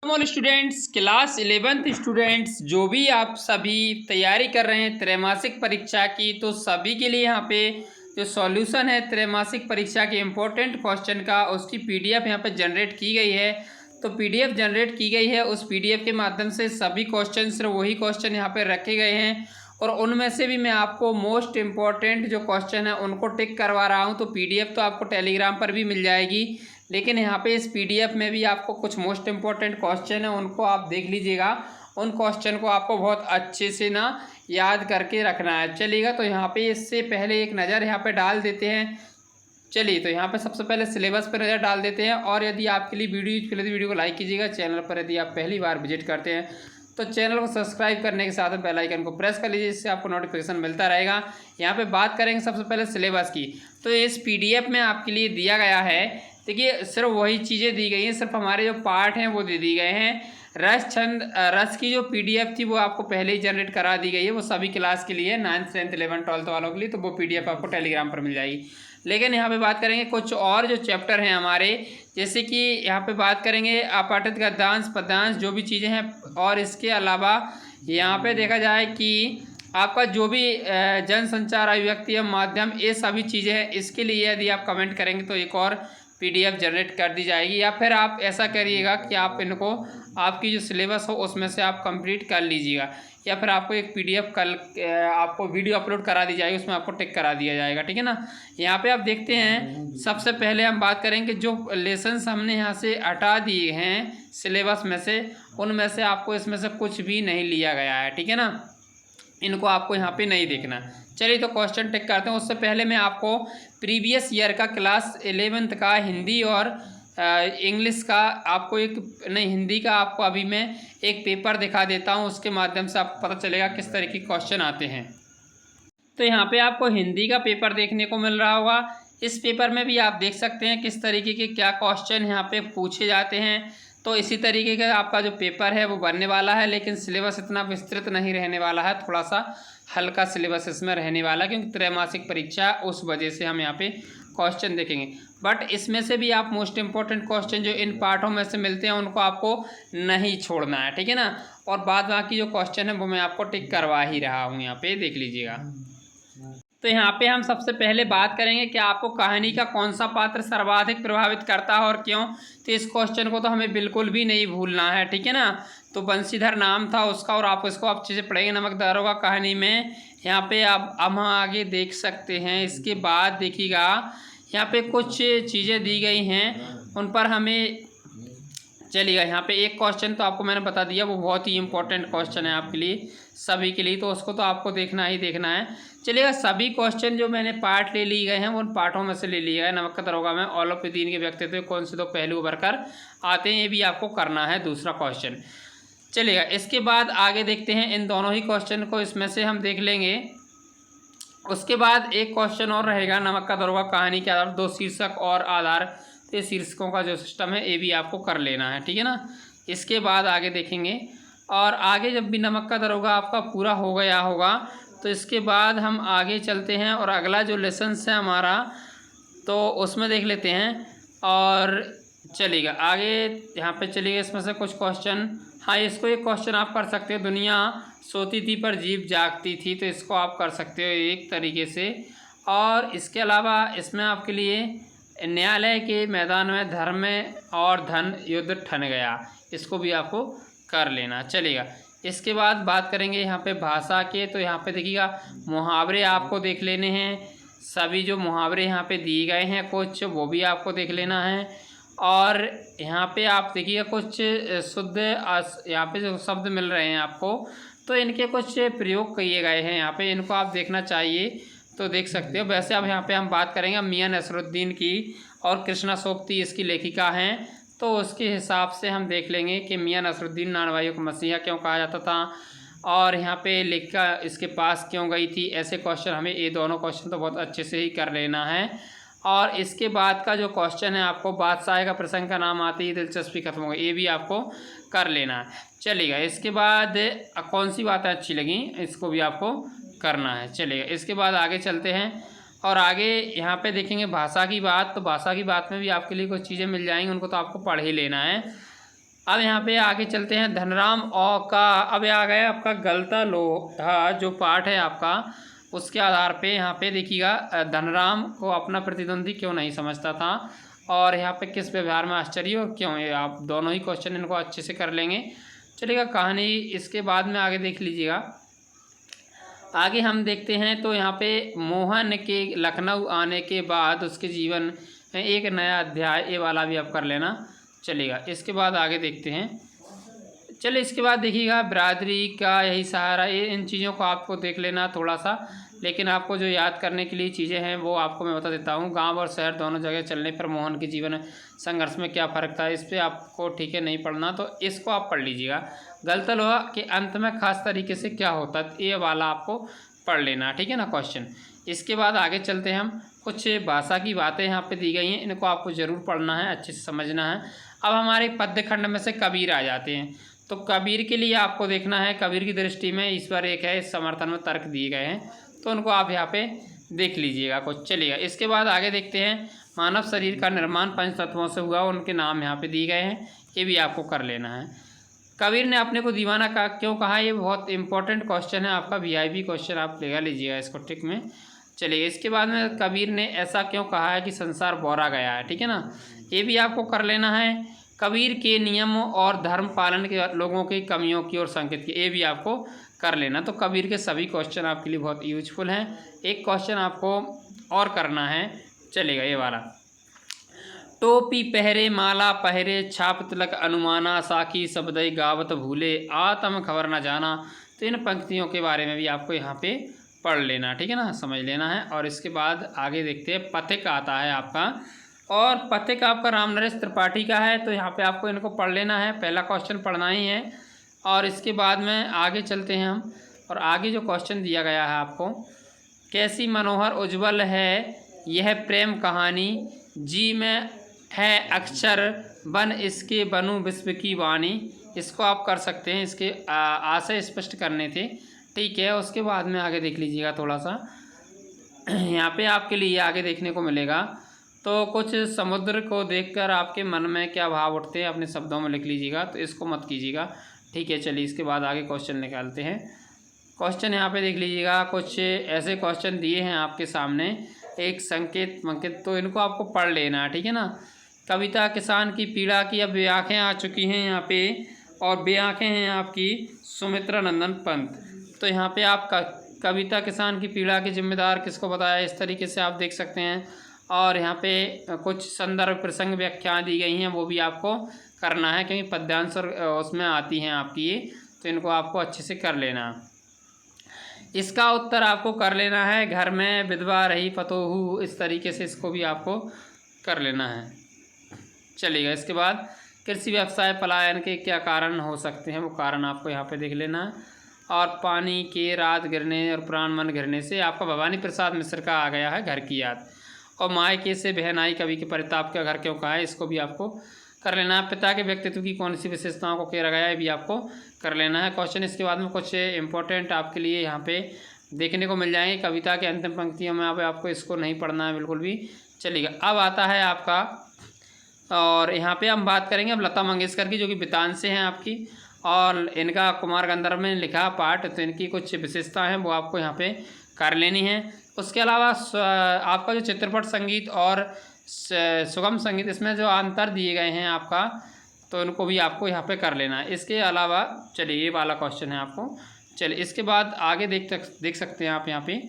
All students, class 11th students जो भी आप सभी तैयारी कर रहे हैं त्रैमासिक परीक्षा की, तो सभी के लिए यहाँ पे जो सॉल्यूशन है त्रैमासिक परीक्षा के इम्पोर्टेंट क्वेश्चन का, उसकी पीडीएफ यहाँ पे जनरेट की गई है। तो पीडीएफ जनरेट की गई है, उस पीडीएफ के माध्यम से सभी क्वेश्चन सिर्फ वही क्वेश्चन यहाँ पे रखे गए हैं और उनमें से भी मैं आपको मोस्ट इम्पॉर्टेंट जो क्वेश्चन है उनको टिक करवा रहा हूँ। तो पीडीएफ तो आपको टेलीग्राम पर भी मिल जाएगी, लेकिन यहाँ पे इस पीडीएफ में भी आपको कुछ मोस्ट इम्पॉर्टेंट क्वेश्चन है उनको आप देख लीजिएगा। उन क्वेश्चन को आपको बहुत अच्छे से ना याद करके रखना है। चलिएगा, तो यहाँ पे इससे पहले एक नज़र यहाँ पे डाल देते हैं। चलिए, तो यहाँ पे सबसे पहले सिलेबस पर नज़र डाल देते हैं। और यदि आपके लिए वीडियो यूजफुल है तो वीडियो को लाइक कीजिएगा। चैनल पर यदि आप पहली बार विजिट करते हैं तो चैनल को सब्सक्राइब करने के साथ बेल आइकन को प्रेस कर लीजिए, इससे आपको नोटिफिकेशन मिलता रहेगा। यहाँ पे बात करेंगे सबसे पहले सिलेबस की। तो इस पीडीएफ में आपके लिए दिया गया है, देखिए सिर्फ वही चीज़ें दी गई हैं, सिर्फ हमारे जो पार्ट हैं वो दे दी गए हैं। रस की जो पीडीएफ थी वो आपको पहले ही जनरेट करा दी गई है, वो सभी क्लास के लिए 9th 10th 11th 12th वालों के लिए, तो वो पीडीएफ आपको टेलीग्राम पर मिल जाएगी। लेकिन यहाँ पे बात करेंगे कुछ और जो चैप्टर हैं हमारे, जैसे कि यहाँ पे बात करेंगे अपाठित गद्यांश पद्यांश जो भी चीज़ें हैं। और इसके अलावा यहाँ पे देखा जाए कि आपका जो भी जनसंचार अभिव्यक्ति या माध्यम, ये सभी चीज़ें हैं, इसके लिए यदि आप कमेंट करेंगे तो एक और पीडीएफ जनरेट कर दी जाएगी। या फिर आप ऐसा करिएगा कि आप इनको आपकी जो सिलेबस हो उसमें से आप कंप्लीट कर लीजिएगा, या फिर आपको एक पीडीएफ कल आपको वीडियो अपलोड करा दी जाएगी, उसमें आपको टिक करा दिया जाएगा, ठीक है ना। यहाँ पे आप देखते हैं, सबसे पहले हम बात करेंगे जो लेसन्स हमने यहाँ से हटा दिए हैं सिलेबस में से, उनमें से आपको इसमें से कुछ भी नहीं लिया गया है, ठीक है ना। इनको आपको यहाँ पे नहीं देखना। चलिए, तो क्वेश्चन टिक करते हैं। उससे पहले मैं आपको प्रीवियस ईयर का क्लास 11th का हिंदी और इंग्लिश का आपको हिंदी का आपको अभी मैं एक पेपर दिखा देता हूँ, उसके माध्यम से आपको पता चलेगा किस तरह के क्वेश्चन आते हैं। तो यहाँ पे आपको हिंदी का पेपर देखने को मिल रहा होगा। इस पेपर में भी आप देख सकते हैं किस तरीके के क्या क्वेश्चन यहाँ पे पूछे जाते हैं। तो इसी तरीके का आपका जो पेपर है वो बनने वाला है, लेकिन सिलेबस इतना विस्तृत नहीं रहने वाला है, थोड़ा सा हल्का सिलेबस इसमें रहने वाला है, क्योंकि त्रैमासिक परीक्षा, उस वजह से हम यहाँ पे क्वेश्चन देखेंगे। बट इसमें से भी आप मोस्ट इम्पॉर्टेंट क्वेश्चन जो इन पार्टों में से मिलते हैं उनको आपको नहीं छोड़ना है, ठीक है ना। और बाद बाकी जो क्वेश्चन है वो मैं आपको टिक करवा ही रहा हूँ, यहाँ पे देख लीजिएगा। तो यहाँ पे हम सबसे पहले बात करेंगे कि आपको कहानी का कौन सा पात्र सर्वाधिक प्रभावित करता है और क्यों। तो इस क्वेश्चन को तो हमें बिल्कुल भी नहीं भूलना है, ठीक है ना। तो बंशीधर नाम था उसका, और आप इसको अच्छे से पढ़ेंगे नमक दारोगा कहानी में। यहाँ पे आप हम आगे देख सकते हैं। इसके बाद देखिएगा, यहाँ पे कुछ चीज़ें दी गई हैं, उन पर हमें चलिएगा। यहाँ पे एक क्वेश्चन तो आपको मैंने बता दिया, वो बहुत ही इंपॉर्टेंट क्वेश्चन है आपके लिए, सभी के लिए, तो उसको तो आपको देखना ही देखना है। चलिएगा, सभी क्वेश्चन जो मैंने पार्ट ले लिए गए हैं उन पार्टों में से ले लिए गए। नमक का दरोगा में औलुप्य के व्यक्तित्व कौन से दो पहलू उभर कर आते हैं, ये भी आपको करना है, दूसरा क्वेश्चन। चलिएगा, इसके बाद आगे देखते हैं, इन दोनों ही क्वेश्चन को इसमें से हम देख लेंगे। उसके बाद एक क्वेश्चन और रहेगा, नमक का दरोगा कहानी के आधार, दो शीर्षक और आधार, तो शीर्षकों का जो सिस्टम है ये भी आपको कर लेना है, ठीक है ना। इसके बाद आगे देखेंगे, और आगे जब भी नमक का दरोगा आपका पूरा हो गया होगा तो इसके बाद हम आगे चलते हैं और अगला जो लेसन है हमारा तो उसमें देख लेते हैं। और चलिएगा आगे, यहाँ पे चलिएगा, इसमें से कुछ क्वेश्चन, हाँ इसको एक क्वेश्चन आप कर सकते हो, दुनिया सोती थी पर जीव जागती थी, तो इसको आप कर सकते हो एक तरीके से। और इसके अलावा इसमें आपके लिए न्यायालय के मैदान में धर्म और धन युद्ध ठन गया, इसको भी आपको कर लेना। चलिएगा, इसके बाद बात करेंगे यहाँ पे भाषा के। तो यहाँ पे देखिएगा, मुहावरे आपको देख लेने हैं, सभी जो मुहावरे यहाँ पे दिए गए हैं कुछ, वो भी आपको देख लेना है। और यहाँ पे आप देखिएगा कुछ शुद्ध यहाँ पे जो शब्द मिल रहे हैं आपको, तो इनके कुछ प्रयोग किए गए हैं यहाँ पे, इनको आप देखना चाहिए, तो देख सकते हो। वैसे अब यहाँ पे हम बात करेंगे मियां नसरुद्दीन की, और कृष्णा सोबती इसकी लेखिका हैं, तो उसके हिसाब से हम देख लेंगे कि मियां नसरुद्दीन नानवाइयों को मसीहा क्यों कहा जाता था, और यहाँ पे लेखिका इसके पास क्यों गई थी। ऐसे क्वेश्चन हमें, ये दोनों क्वेश्चन तो बहुत अच्छे से ही कर लेना है। और इसके बाद का जो क्वेश्चन है आपको, बादशाह का प्रसंग का नाम आते ही दिलचस्पी खत्म हो गई, ये भी आपको कर लेना है। चलिएगा, इसके बाद कौन सी बातें अच्छी लगी, इसको भी आपको करना है। चलिएगा, इसके बाद आगे चलते हैं, और आगे यहाँ पे देखेंगे भाषा की बात। तो भाषा की बात में भी आपके लिए कुछ चीज़ें मिल जाएंगी, उनको तो आपको पढ़ ही लेना है। अब यहाँ पे आगे चलते हैं। धनराम औ का अब आ गया आपका गलता लोहा जो पाठ है आपका, उसके आधार पे यहाँ पे देखिएगा धनराम को अपना प्रतिद्वंदी क्यों नहीं समझता था और यहाँ पे किस व्यवहार में आश्चर्य और क्यों, ये आप दोनों ही क्वेश्चन इनको अच्छे से कर लेंगे। चलिएगा कहानी इसके बाद में आगे देख लीजिएगा। आगे हम देखते हैं तो यहाँ पे मोहन के लखनऊ आने के बाद उसके जीवन में एक नया अध्याय, ये वाला भी आप कर लेना। चलेगा इसके बाद आगे देखते हैं। चलिए इसके बाद देखिएगा बिरादरी का यही सहारा, ये इन चीज़ों को आपको देख लेना थोड़ा सा, लेकिन आपको जो याद करने के लिए चीज़ें हैं वो आपको मैं बता देता हूँ। गांव और शहर दोनों जगह चलने पर मोहन के जीवन संघर्ष में क्या फ़र्क था, इस पर आपको ठीक है नहीं पढ़ना, तो इसको आप पढ़ लीजिएगा। गलता लोहा के अंत में खास तरीके से क्या होता, ये वाला आपको पढ़ लेना, ठीक है ना क्वेश्चन। इसके बाद आगे चलते हैं हम। कुछ भाषा की बातें यहाँ पे दी गई हैं, इनको आपको ज़रूर पढ़ना है, अच्छे से समझना है। अब हमारे पद्य खंड में से कबीर आ जाते हैं, तो कबीर के लिए आपको देखना है कबीर की दृष्टि में ईश्वर एक है, इस समर्थन में तर्क दिए गए हैं, तो उनको आप यहाँ पे देख लीजिएगा कुछ। चलिएगा इसके बाद आगे देखते हैं। मानव शरीर का निर्माण पंच तत्वों से हुआ, उनके नाम यहाँ पे दिए गए हैं, ये भी आपको कर लेना है। कबीर ने अपने को दीवाना का क्यों कहा, ये बहुत इंपॉर्टेंट क्वेश्चन है आपका, वीआईपी क्वेश्चन, आप लगा लीजिएगा इसको टिक में। चलिए इसके बाद में कबीर ने ऐसा क्यों कहा है कि संसार बोरा गया है, ठीक है ना, ये भी आपको कर लेना है। कबीर के नियमों और धर्म पालन के लोगों की कमियों की ओर संकेत की, ये भी आपको कर लेना। तो कबीर के सभी क्वेश्चन आपके लिए बहुत यूजफुल हैं। एक क्वेश्चन आपको और करना है, चलेगा ये वाला। टोपी पहरे माला पहरे छाप तिलक अनुमाना, साखी शब्दई गावत भूले आत्म खबर न जाना, तो इन पंक्तियों के बारे में भी आपको यहाँ पे पढ़ लेना, ठीक है ना, समझ लेना है। और इसके बाद आगे देखते हैं। पथिक आता है आपका, और पथिक आपका राम नरेश त्रिपाठी का है, तो यहाँ पे आपको इनको पढ़ लेना है, पहला क्वेश्चन पढ़ना ही है। और इसके बाद में आगे चलते हैं हम, और आगे जो क्वेश्चन दिया गया है आपको, कैसी मनोहर उज्ज्वल है यह प्रेम कहानी, जी में है अक्षर बन इसके बनूं विश्व की वाणी, इसको आप कर सकते हैं, इसके आशय स्पष्ट करने थे, ठीक है। उसके बाद में आगे देख लीजिएगा थोड़ा सा, यहाँ पे आपके लिए आगे देखने को मिलेगा। तो कुछ समुद्र को देखकर आपके मन में क्या भाव उठते हैं, अपने शब्दों में लिख लीजिएगा, तो इसको मत कीजिएगा, ठीक है। चलिए इसके बाद आगे क्वेश्चन निकालते हैं। क्वेश्चन यहाँ पे देख लीजिएगा, कुछ ऐसे क्वेश्चन दिए हैं आपके सामने, एक संकेत मंकेत, तो इनको आपको पढ़ लेना, ठीक है ना। कविता किसान की पीड़ा की अब आँखें आ चुकी हैं यहाँ पे, और बे आँखें हैं आपकी सुमित्रा नंदन पंत, तो यहाँ पे आप कविता किसान की पीड़ा के जिम्मेदार किसको बताया, इस तरीके से आप देख सकते हैं। और यहाँ पे कुछ संदर्भ प्रसंग व्याख्याएं दी गई हैं, वो भी आपको करना है, क्योंकि पद्यांश उसमें आती हैं आपकी ये, तो इनको आपको अच्छे से कर लेना। इसका उत्तर आपको कर लेना है, घर में विधवा रही पतोहू, इस तरीके से इसको भी आपको कर लेना है। चलिएगा इसके बाद कृषि व्यवसाय पलायन के क्या कारण हो सकते हैं, वो कारण आपको यहाँ पे देख लेना है। और पानी के रात गिरने और प्राण मन गिरने से आपका भवानी प्रसाद मिश्र का आ गया है घर की याद। और मायके से बहन आई कवि के परिताप का घर क्यों कहा है, इसको भी आपको कर लेना है। पिता के व्यक्तित्व की कौन सी विशेषताओं को घेरा गया है, भी आपको कर लेना है क्वेश्चन। इसके बाद में कुछ इंपॉर्टेंट आपके लिए यहाँ पे देखने को मिल जाएंगे, कविता के अंतिम पंक्तियों में आपको इसको नहीं पढ़ना है बिल्कुल भी। चलिएगा अब आता है आपका, और यहाँ पे हम बात करेंगे अब लता मंगेशकर की, जो कि बितान से हैं आपकी, और इनका कुमार गंधर्व में लिखा पाठ, तो इनकी कुछ विशेषता हैं वो आपको यहाँ पे कर लेनी है। उसके अलावा आपका जो चित्रपट संगीत और सुगम संगीत, इसमें जो अंतर दिए गए हैं आपका, तो उनको भी आपको यहाँ पे कर लेना है। इसके अलावा चलिए ये वाला क्वेश्चन है आपको। चलिए इसके बाद आगे देख सकते हैं आप यहाँ पे,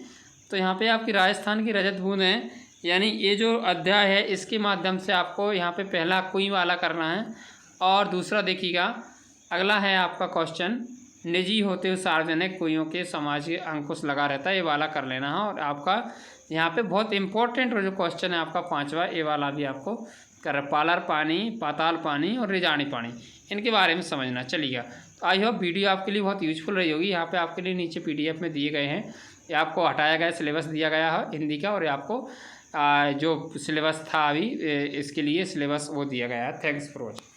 तो यहाँ पे आपकी राजस्थान की रजत बूंदें, यानी ये जो अध्याय है इसके माध्यम से आपको यहाँ पे पहला कुई वाला करना है। और दूसरा देखिएगा अगला है आपका क्वेश्चन, निजी होते हुए सार्वजनिक कुइयों के समाज के अंकुश लगा रहता है, ये वाला कर लेना है। और आपका यहाँ पे बहुत इंपॉर्टेंट जो क्वेश्चन है आपका पांचवा, ये वाला भी आपको कर, पालर पानी, पाताल पानी और रिजानी पानी, इनके बारे में समझना। चलिएगा तो आई होप वीडियो आपके लिए बहुत यूजफुल रही होगी। यहाँ पे आपके लिए नीचे PDF में दिए गए हैं, ये आपको हटाया गया सिलेबस दिया गया है हिंदी का, और ये आपको जो सिलेबस था अभी इसके लिए सिलेबस वो दिया गया है। Thanks for watching.